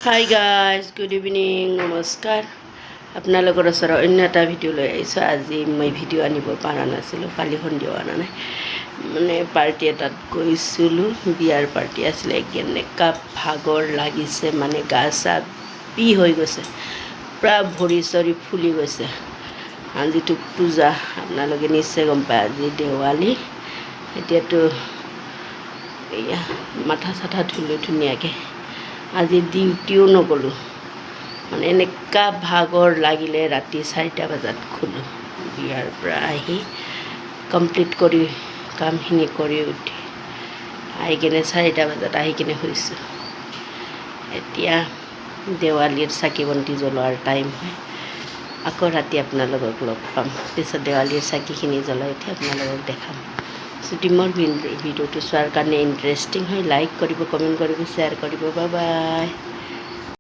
Hi guys, good evening, নমস্কাৰ। আপোনালোকৰ ওচৰত অন্য এটা ভিডিঅ' লৈ আহিছোঁ। আজি মই ভিডিঅ' আনিব পৰা নাছিলোঁ, কালি সন্ধিয়া অনা নাই। মানে পাৰ্টি এটাত গৈছিলোঁ, বিয়াৰ পাৰ্টি আছিলে। কেনেকুৱা ভাগৰ লাগিছে, মানে গা চা বিষ হৈ গৈছে, পূৰা ভৰি চৰি ফুলি গৈছে। আজিতো পূজা, আপোনালোকে নিশ্চয় গম পায়, আজি দেৱালী। এতিয়াতো এয়া মাথা চাথা ধুলোঁ ধুনীয়াকৈ। আজি ডিউটিও নগ'লোঁ, মানে এনেকুৱা ভাগৰ লাগিলে। ৰাতি 4টা বজাত শুলোঁ, বিয়াৰ পৰা আহি কমপ্লিট কৰি কামখিনি কৰি উঠি আহি কিনে 4টা বজাত আহি কিনে শুইছোঁ। এতিয়া দেৱালীৰ চাকি বন্তি জ্বলোৱাৰ টাইম হয়। আকৌ ৰাতি আপোনালোকক লগ পাম, পিছত দেৱালীৰ চাকিখিনি জ্বলাই উঠি আপোনালোকক দেখাম। যদি মোৰ ভিডিঅ'টো চোৱাৰ কাৰণে ইণ্টাৰেষ্টিং হয়, লাইক কৰিব, কমেণ্ট কৰিব, শ্বেয়াৰ কৰিব। Bye bye.